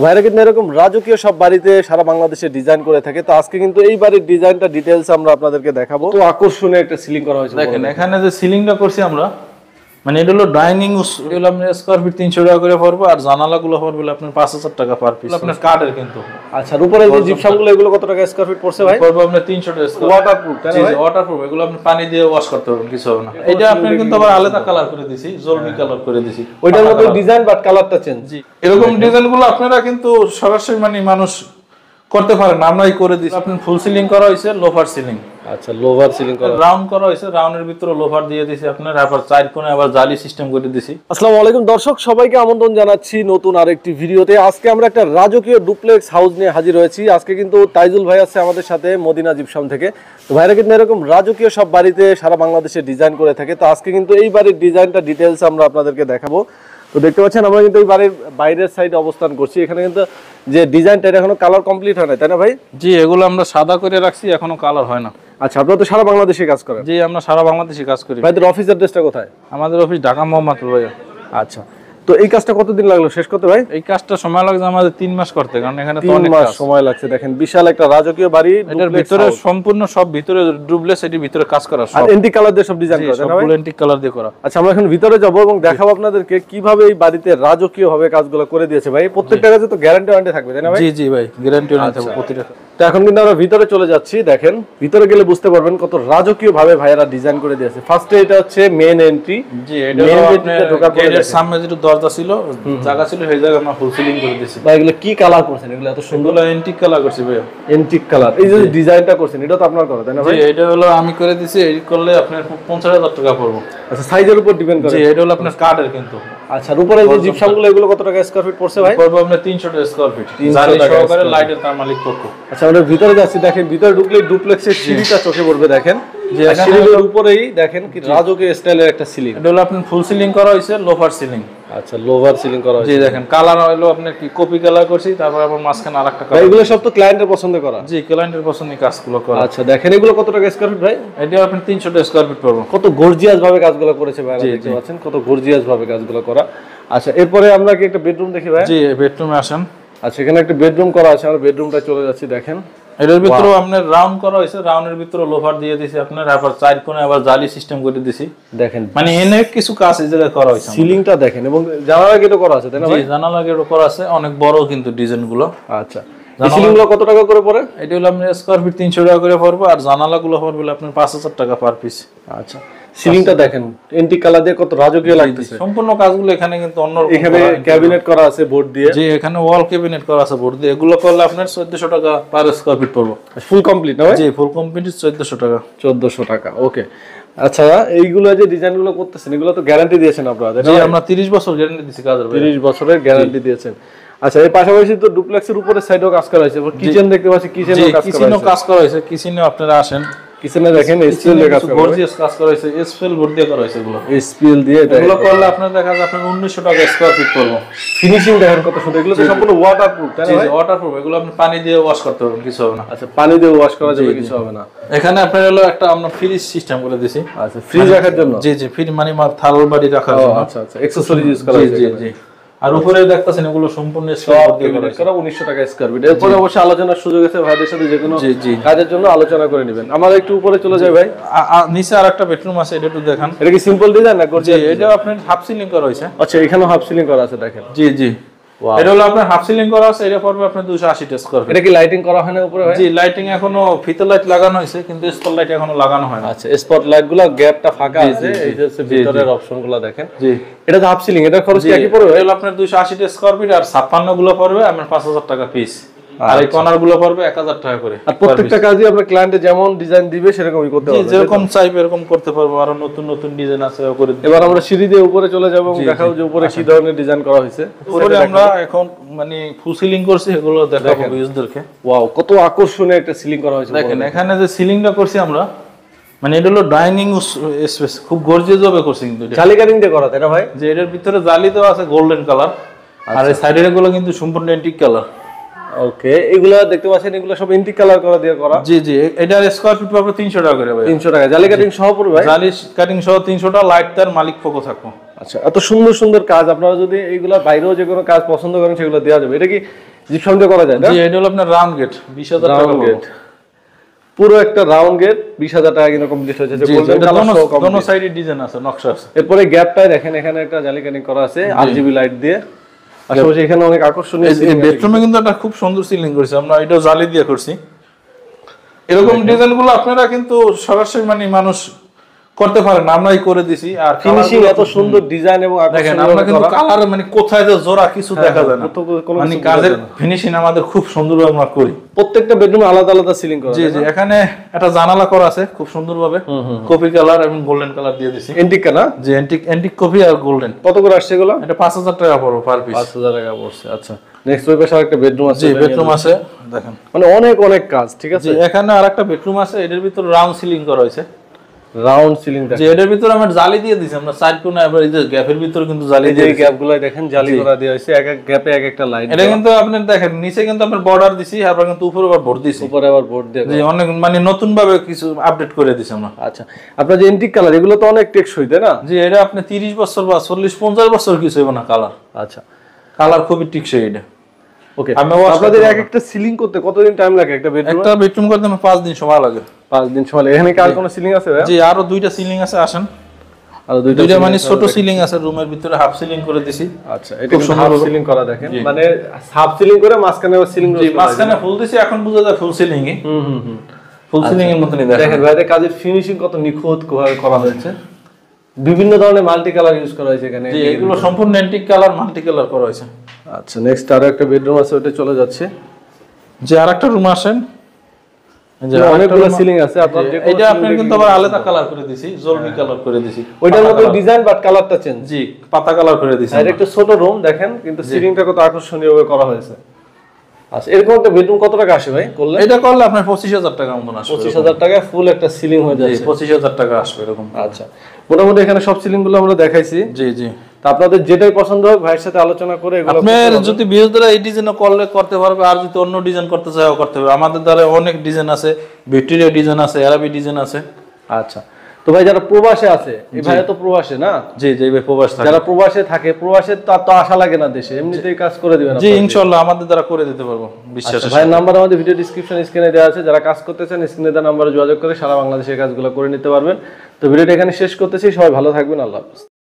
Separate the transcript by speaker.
Speaker 1: ভাইরা কিন্তু এরকম রাজকীয় সব বাড়িতে সারা বাংলাদেশে ডিজাইন করে থাকে। তো আজকে কিন্তু এই বাড়ির ডিজাইনটা ডিটেইলস আমরা আপনাদেরকে দেখাবো। তো আকর্ষণীয় একটা সিলিং করা হয়েছে।
Speaker 2: দেখেন এখানে যে সিলিংটা করছি আমরা, মানে এটা হলো ডাইনিং, এগুলো আপনার স্কয়ার ফিট 300 টাকা করে পড়বে, আর জানালাগুলো পড়বে আপনার 5000 টাকা পার পিস। আপনার কাঠের কিন্তু।
Speaker 1: আচ্ছা, উপরে যে জিপসামগুলো এগুলো কত টাকা স্কয়ার ফিট পড়ছে ভাই?
Speaker 2: পড়বে আপনার 300 টাকা স্কয়ার।
Speaker 1: ওয়াটারপ্রুফ, তাই না ভাই?
Speaker 2: ওয়াটারপ্রুফ, এগুলো আপনি পানি দিয়ে ওয়াশ করতে পারবেন, কিছু হবে না। এটা আপনার কিন্তু আবার আলাদা কালার করে দিয়েছি, জলবি কালার করে দিয়েছি।
Speaker 1: ওইটার মতো ডিজাইন বাট কালারটা চেঞ্জ।
Speaker 2: জি, এরকম ডিজাইনগুলো আপনারা কিন্তু সরাসরি মানে মানুষ করতে পারেন, আমরাই করে দিয়েছি। আপনার ফুল সিলিং করা হয়েছে, লোফার সিলিং।
Speaker 1: আচ্ছা, লোভার সিলিং করা,
Speaker 2: রাউন্ড করা হয়েছে, রাউন্ডের ভিতরে লোফার দিয়ে দিয়েছি আপনার, তারপর চার কোণে আবার জালি সিস্টেম করে দিয়েছি।
Speaker 1: আসসালামু আলাইকুম দর্শক, সবাইকে আমন্ত্রণ জানাচ্ছি নতুন আরেকটি ভিডিওতে। আজকে আমরা একটা রাজকীয় ডুপ্লেক্স হাউস নিয়ে হাজির হয়েছি। আজকে কিন্তু তাইজুল ভাই আছে আমাদের সাথে মদিনা জিপসাম থেকে। তো ভাইরা কিন্তু এরকম রাজকীয় সব বাড়িতে সারা বাংলাদেশে ডিজাইন করে থাকে। তো আজকে কিন্তু এই বাড়ির ডিজাইনটা ডিটেইলস আমরা আপনাদেরকে দেখাবো। তো দেখতে পাচ্ছেন আমরা কিন্তু এই বাড়ির বাইরের সাইডে অবস্থান করছি। এখানে কিন্তু যে ডিজাইনটা এটা এখনো কালার কমপ্লিট হয় না, তাই না ভাই?
Speaker 2: জি, এগুলো আমরা সাদা করে রাখছি, এখনো কালার হয় না।
Speaker 1: আচ্ছা, আপনারা তো সারা বাংলাদেশে কাজ করেন?
Speaker 2: জি, আমরা সারা বাংলাদেশে কাজ করি।
Speaker 1: ভাইদের অফিস অ্যাড্রেসটা কোথায়?
Speaker 2: আমাদের অফিস ঢাকা মোহাম্মদপুর ভাইয়া।
Speaker 1: আচ্ছা, তো এই কাজটা কতদিন লাগলো শেষ করতে ভাই?
Speaker 2: এই কাজটা সময় লাগছে আমাদের 3 মাস করতে, কারণ এখানে তো
Speaker 1: 3
Speaker 2: অনেক
Speaker 1: মাস
Speaker 2: কাজ
Speaker 1: সময় লাগছে। দেখেন বিশাল একটা রাজকীয় বাড়ি,
Speaker 2: এটার ভিতরে সম্পূর্ণ সব ভিতরে ডুপ্লেক্স, এটির ভিতরে কাজ করা সব
Speaker 1: আর এন্টিক কালার দিয়ে সব ডিজাইন করা, তাই না ভাই?
Speaker 2: সব এন্টিক কালার দিয়ে করা।
Speaker 1: আচ্ছা, আমরা এখন ভিতরে যাব এবং দেখাবো আপনাদেরকে কিভাবে এই বাড়িতে রাজকীয় ভাবে কাজগুলো করে দিয়েছে ভাই। প্রত্যেকটা কাজে তো গ্যারান্টি ওয়ারেন্টি থাকবে, তাই না ভাই?
Speaker 2: জি জি ভাই, গ্যারান্টি ওয়ারেন্টি থাকবে প্রতিটা।
Speaker 1: তো এখন কিন্তু আমরা ভিতরে চলে যাচ্ছি। দেখেন ভিতরে গেলে বুঝতে পারবেন কত রাজকীয় ভাবে ভাইরা ডিজাইন করে দিয়েছে। ফার্স্টে এটা হচ্ছে মেইন এন্ট্রি।
Speaker 2: জি, এটা ঢোকার পরে গেটের সামনে যেটা দরজা ছিল, জায়গা ছিল, সেই জায়গা আমরা ফুল সিলিং করে দিয়েছি।
Speaker 1: ভাই এগুলো কি কালার করছেন? এগুলো এত সুন্দর
Speaker 2: এন্টিক কালার করছি ভাই।
Speaker 1: এন্টিক কালার, এই যে ডিজাইনটা করছেন এটা তো আপনার করা, তাই না ভাই?
Speaker 2: জি, এটা হলো আমি করে দিয়েছি। এডিট করলে আপনার 50,000 টাকা পড়বে।
Speaker 1: আচ্ছা, সাইজের উপর ডিপেন্ড করে।
Speaker 2: জি, এটা হলো আপনার কাঠের কিন্তু।
Speaker 1: আচ্ছা, আর উপরে যে জিপসামগুলো এগুলো কত টাকা স্কয়ার ফিট পড়ছে ভাই?
Speaker 2: পড়বে আপনার 300 টাকা স্কয়ার ফিট, জালি সহকারে, লাইটের তার মালিক পক্ষ।
Speaker 1: আচ্ছা, আমরা ভিতরে যাচ্ছি। দেখেন ভিতরে ঢুকলে ডুপ্লেক্সের সিঁড়িটা চোখে পড়বে। দেখেন যে সিঁড়ির উপরেই দেখেন কি রাজকীয় স্টাইলের একটা সিলিং।
Speaker 2: এটা হলো আপনার ফুল সিলিং করা হয়েছে, লোফার সিলিং।
Speaker 1: আচ্ছা, লোভার সিলিং করা হয়েছে।
Speaker 2: জি, দেখেন কালার হলো আপনার কি কপি কালার করছি, তারপর আবার মাঝখানে আরেকটা কালার।
Speaker 1: এগুলো সব তো ক্লায়েন্টের পছন্দ করা?
Speaker 2: জি, ক্লায়েন্টের পছন্দের কাজগুলো করা।
Speaker 1: আচ্ছা, দেখেন এগুলো কত টাকা স্কয়ার ফিট ভাই?
Speaker 2: এটা আপনার 300 টাকা স্কয়ার ফিট পড়বে।
Speaker 1: কত গর্জিয়াস ভাবে কাজগুলো করেছে ভাই, দেখতে পাচ্ছেন কত গর্জিয়াস ভাবে কাজগুলো করা। আচ্ছা, এরপরে আমরা কি একটা বেডরুম দেখি ভাই?
Speaker 2: জি, বেডরুমে আসেন।
Speaker 1: আচ্ছা, এখানে একটা বেডরুম করা আছে। আমরা বেডরুমটা চলে যাচ্ছি। দেখেন
Speaker 2: এটার ভিতরে আপনার রাউন্ড করা হয়েছে, রাউন্ডের ভিতরে লোফার দিয়ে দিয়েছি আপনার, তারপর চার কোণে আবার জালি সিস্টেম করে দিয়েছি।
Speaker 1: দেখেন
Speaker 2: মানে এনে কিছু কাজ এই জায়গায় করা হয়েছে।
Speaker 1: সিলিংটা দেখেন এবং জানালা গেটও করা আছে, তাই না ভাই?
Speaker 2: জি, জানালা গেটও করা আছে, অনেক বড় কিন্তু ডিজাইন গুলো।
Speaker 1: আচ্ছা, এই সিলিংগুলো কত টাকা করে পড়ে?
Speaker 2: এটা হলো আপনার স্কয়ার ফিট 300 টাকা করে পড়বে, আর জানালাগুলো পড়বে আপনার 5000 টাকা পার পিস।
Speaker 1: আচ্ছা, সিলিংটা দেখেন এন্টিক কালার দিয়ে কত রাজকীয় লাগতেছে।
Speaker 2: সম্পূর্ণ কাজগুলো এখানে কিন্তু অন্য
Speaker 1: এখানে ক্যাবিনেট করা আছে বোর্ড দিয়ে।
Speaker 2: জি, এখানে ওয়াল ক্যাবিনেট করা আছে বোর্ড দিয়ে। এগুলো করলে আপনার 1400 টাকা পার স্কয়ার ফিট পড়বে।
Speaker 1: ফুল কমপ্লিট না ভাই?
Speaker 2: জি, ফুল কমপ্লিট 1400 টাকা।
Speaker 1: 1400 টাকা, ওকে। আচ্ছা, এইগুলো যে ডিজাইনগুলো করতেছেন এগুলো তো গ্যারান্টি দিয়েছেন আপনারা?
Speaker 2: জি, আমরা 30 বছর গ্যারান্টি দিয়েছি কাজের।
Speaker 1: 30 বছরের গ্যারান্টি দিয়েছেন। আচ্ছা, এর পাশাপাশি তো ডুপ্লেক্সের উপরে সাইডেও কাজ করা হয়েছে। কিচেন দেখতে পাচ্ছি, কিচেনও
Speaker 2: কাজ করা হয়েছে। কিচেনে আপনারা আসেন,
Speaker 1: কিচেনে দেখেন এসপিএল দিয়ে কাজ করা হয়েছে,
Speaker 2: গর্জিয়াস কাজ করা হয়েছে, এসপিএল বোর্ড দিয়ে করা হয়েছে। এগুলো
Speaker 1: এসপিএল দিয়ে
Speaker 2: এগুলো করলে আপনার দেখা যায় আপনার 1900 টাকা স্কয়ার ফিট পড়বে।
Speaker 1: ফিনিশিং দেখেন কত সুন্দর। এগুলো তো সম্পূর্ণ ওয়াটারপ্রুফ, তাই না ভাই?
Speaker 2: জি, ওয়াটারপ্রুফ। এগুলো আপনি পানি দিয়ে ওয়াশ করতে পারবেন, কিছু হবে না।
Speaker 1: আচ্ছা, পানি দিয়ে ওয়াশ করা যাবে, কিছু হবে না।
Speaker 2: এখানে আপনার হলো একটা আমরা ফ্রিজ সিস্টেম করে দিয়েছি।
Speaker 1: আচ্ছা, ফ্রিজ রাখার জন্য?
Speaker 2: জি জি, ফ্রিজ মানে থাল বাড়ি রাখার জন্য।
Speaker 1: আচ্ছা আচ্ছা, অ্যাকসেসরিজ ইউজ করা হয়েছে।
Speaker 2: জি জি। আর উপরে দেখতেছেন এগুলো সম্পূর্ণ স্কয়ার দিয়ে করা,
Speaker 1: 1900 টাকা স্কয়ার ফিট। এরপরে অবশ্যই আলোচনার সুযোগ আছে, ভাইদের সাথে যে কোনো
Speaker 2: জি
Speaker 1: কাজের জন্য আলোচনা করে নেবেন। আমরা একটু উপরে চলে যাই ভাই।
Speaker 2: নিচে আরেকটা বেডরুম আছে, এটা একটু দেখান।
Speaker 1: এটা কি সিম্পল ডিজাইন না গর্জিয়াস?
Speaker 2: এটা আপনার হাফ সিলিং করা হয়েছে।
Speaker 1: আচ্ছা, এখানেও হাফ সিলিং করা আছে, দেখেন।
Speaker 2: জি জি, এটা হলো আপনার হাফ সিলিং করা আছে। এটা পড়বে আপনার 280 টাকা স্কয়ার ফিট।
Speaker 1: এটা কি লাইটিং করা হয় না উপরে ভাই?
Speaker 2: জি, লাইটিং এখনো ফিতার লাইট লাগানো হয়েছে, কিন্তু স্পট লাইট এখনো লাগানো হয় না।
Speaker 1: আচ্ছা, স্পট লাইটগুলো গ্যাপটা ফাঁকা আছে, এই যে ভিতরের অপশনগুলো দেখেন।
Speaker 2: জি,
Speaker 1: এটা তো হাফ সিলিং, এটা খরচ কি পড়বে?
Speaker 2: এটা আপনার 280 টাকা স্কয়ার ফিট, আর 56 গুলো পড়বে আপনার 5000 টাকা পিস, আর এই কর্নার গুলো পড়বে 1000 টাকা করে।
Speaker 1: আর প্রত্যেকটা কাজই আপনার ক্লায়েন্টে যেমন ডিজাইন দিবে সেরকমই করতে পারবে।
Speaker 2: যেরকম চাইবে এরকম করতে পারবো, আর নতুন নতুন ডিজাইন আছে করে।
Speaker 1: এবার আমরা সিঁড়ি দিয়ে উপরে চলে যাব এবং দেখাবো যে উপরে কি ধরনের ডিজাইন করা হয়েছে।
Speaker 2: উপরে আমরা এখন মানে ফুল সিলিং করছি, এগুলো দেখাবো ইউজারকে।
Speaker 1: ওয়াও, কত আকর্ষণীয় একটা সিলিং করা হয়েছে।
Speaker 2: দেখেন এখানে যে সিলিংটা করছি আমরা, মানে এটা হলো ডাইনিং স্পেস, খুব গর্জিয়াস ভাবে করছি কিন্তু।
Speaker 1: জালি কাটিং দিয়ে করা, তাই না ভাই?
Speaker 2: যে এটার ভিতরে জালি দেওয়া আছে গোল্ডেন কালার, আর এই সাইডের গুলো কিন্তু সম্পূর্ণ এন্টিক কালার।
Speaker 1: ওকে, এগুলা দেখতে পাচ্ছেন এগুলো সব এন্টিক কালার করা দিয়ে করা।
Speaker 2: জি জি, এটার স্কয়ার ফিট পাবে 300 টাকা করে ভাই।
Speaker 1: 300 টাকা জালি কাটিং সহ পড়বে ভাই?
Speaker 2: জালি কাটিং সহ 300 টাকা, লাইট তার মালিক ফোকো থাকবো।
Speaker 1: আচ্ছা, এত সুন্দর সুন্দর কাজ, আপনারা যদি এইগুলা বাইরেও যে কোনো কাজ পছন্দ করেন সেগুলো দেওয়া যাবে। এটা কি জিপসাম দিয়ে করা যায় না?
Speaker 2: জি, এটা হলো আপনার রাউন্ড গেট, 20000 টাকা
Speaker 1: গেট, পুরো একটা রাউন্ড গেট 20000 টাকা কিন্তু কমপ্লিট হয়েছে। যে গোল্ডেন কালার সহ কমপ্লিট,
Speaker 2: দোনো সাইডে ডিজাইন আছে, নকশা আছে।
Speaker 1: এরপরে গ্যাপটায় দেখেন এখানে একটা জালি কাটিং করা আছে আরজিবি লাইট দিয়ে। আশেপাশে এখানে অনেক আকর্ষণীয়
Speaker 2: এই বেডরুমে কিন্তু একটা খুব সুন্দর সিলিং করেছে আমরা, এটা জালি দিয়ে করছি। এরকম ডিজাইনগুলো আপনারা কিন্তু সরাসরি মানে মানুষ করতে পারেন না, আমরাই করে দিছি। আর
Speaker 1: ফিনিশিং এত সুন্দর ডিজাইন এবং
Speaker 2: দেখেন আমরা কিন্তু কালার মানে কোথায় যে জোড়া কিছু দেখা যায় না, মানে কাজের ফিনিশিং আমাদের খুব সুন্দর আমরা করি।
Speaker 1: প্রত্যেকটা বেডরুমে আলাদা আলাদা সিলিং করা।
Speaker 2: জি জি, এখানে একটা জানালা করা আছে খুব সুন্দরভাবে, কফি কালার এবং গোল্ডেন কালার দিয়ে দিছি।
Speaker 1: এন্টিক না?
Speaker 2: জি, এন্টিক কফি আর গোল্ডেন।
Speaker 1: কত করে আসছে এগুলো?
Speaker 2: এটা 5000 টাকা পড়বে পার পিস।
Speaker 1: 5000 টাকা পড়ছে। আচ্ছা, নেক্সট ওই পাশে আরেকটা বেডরুম আছে।
Speaker 2: জি, বেডরুম আছে দেখেন,
Speaker 1: মানে অনেক অনেক কাজ। ঠিক আছে,
Speaker 2: জি এখানে আরেকটা বেডরুম আছে, এটার ভিতর রাউন্ড সিলিং করা হয়েছে।
Speaker 1: রাউন্ড সিলিং
Speaker 2: যে এটার ভিতরে আমরা জালি দিয়ে দিছি, আমরা সাইড কোণে আবার এই যে গ্যাপের ভিতরে কিন্তু জালি দিয়ে
Speaker 1: এই গ্যাপগুলো দেখেন জালি করা দেয়া হয়েছে, এক এক গ্যাপে এক একটা লাইন।
Speaker 2: এটা কিন্তু আপনি দেখেন নিচে কিন্তু আমরা বর্ডার দিছি, আর কিন্তু উপরে আবার বোর্ড দিছি,
Speaker 1: উপরে আবার বোর্ড দিয়ে।
Speaker 2: জি, অনেক মানে নতুন ভাবে কিছু আপডেট করে দিছি আমরা।
Speaker 1: আচ্ছা, আপনার যে এন্টিক কালার এগুলো তো অনেক টেকসই, তাই না?
Speaker 2: জি, এটা আপনি 30 বছর বা 40-50 বছর কিছু হবে না কালার।
Speaker 1: আচ্ছা,
Speaker 2: কালার খুবই টিকসই এটা।
Speaker 1: ওকে, আপনাদের এক একটা সিলিং করতে কতদিন টাইম লাগে একটা বেডরুম?
Speaker 2: একটা বেডরুম করতে আমার 5 দিন সময় লাগে।
Speaker 1: 5 দিন সময় লাগে। এখানে কি আর কোনো সিলিং আছে ভাই?
Speaker 2: জি, আরো 2টা সিলিং আছে, আসেন।
Speaker 1: আর
Speaker 2: দুইটা মানে ছোট সিলিং আছে, রুমের ভিতরে হাফ সিলিং করে দিছি।
Speaker 1: আচ্ছা, এটা খুব সুন্দর সিলিং করা দেখেন, মানে হাফ সিলিং করে মাঝখানে আবার সিলিং।
Speaker 2: জি, মাঝখানে ফুল দিছি, এখন বোঝা যায় ফুল সিলিং ই। ফুল সিলিং এর মতনই দেখেন।
Speaker 1: দেখেন ভাইদের কাজের ফিনিশিং কত নিখুঁত ভাবে করা হয়েছে। বিভিন্ন ধরনের মাল্টি কালার ইউজ করা হয়েছে এখানে।
Speaker 2: জি, এগুলো সম্পূর্ণ এন্টিক কালার, মাল্টি কালার করা হয়েছে।
Speaker 1: আচ্ছা, নেক্সট আরো একটা বেডরুম আছে, ওটা চলে যাচ্ছে।
Speaker 2: যে আরেকটা রুম আসেন,
Speaker 1: যে অনেকগুলো সিলিং আছে। আপনার
Speaker 2: এটা আপনি কিন্তু আবার আলাদা কালার করে দিছি, জলবি কালার করে দিছি।
Speaker 1: ওইটার মতো ডিজাইন বাট কালারটা চেঞ্জ।
Speaker 2: জি, পাতা কালার করে দিছি।
Speaker 1: আর একটা ছোট রুম দেখেন, কিন্তু সিলিংটা কত আকর্ষণীয় ভাবে করা হয়েছে। আচ্ছা, এরকম একটা বেডরুম কত টাকা আসে ভাই করলে?
Speaker 2: এটা করলে আপনার 25000 টাকা মতন আসবে।
Speaker 1: 25000 টাকা ফুল একটা সিলিং হয়ে যাচ্ছে।
Speaker 2: 25000 টাকা আসবে এরকম।
Speaker 1: আচ্ছা, মোটামুটি এখানে সব সিলিং গুলো আমরা দেখাইছি।
Speaker 2: জি জি,
Speaker 1: তা আপনাদের যেটাই পছন্দ হোক ভাইয়ের সাথে আলোচনা করে এগুলো
Speaker 2: আপনার যদি বিয়ের এই ডিজাইন করলে করতে পারবে, আর যদি অন্য ডিজাইন করতে চাও করতে হবে। আমাদের দ্বারা অনেক ডিজাইন আছে, ভিক্টোরিয়া ডিজাইন আছে, আরবি ডিজাইন আছে।
Speaker 1: আচ্ছা, তো ভাই যারা প্রবাসে আছে, এই ভাইয়া তো প্রবাসে না?
Speaker 2: জি জি ভাই, প্রবাস থাকে।
Speaker 1: যারা প্রবাসে থাকে, প্রবাসে তো আর তো আশা লাগে না দেশে, এমনিতেই কাজ করে দিবেন?
Speaker 2: জি, ইনশাআল্লাহ আমাদের দ্বারা করে দিতে পারবো, বিশ্বাস আছে।
Speaker 1: ভাইয়ের নাম্বার আমাদের ভিডিও ডেসক্রিপশন স্ক্রিনে দেওয়া আছে, যারা কাজ করতে চান স্ক্রিনে দেওয়া নাম্বারে যোগাযোগ করে সারা বাংলাদেশে কাজগুলো করে নিতে পারবেন। তো ভিডিওটা এখানে শেষ করতেছি, সবাই ভালো থাকবেন, আল্লাহ হাফেজ।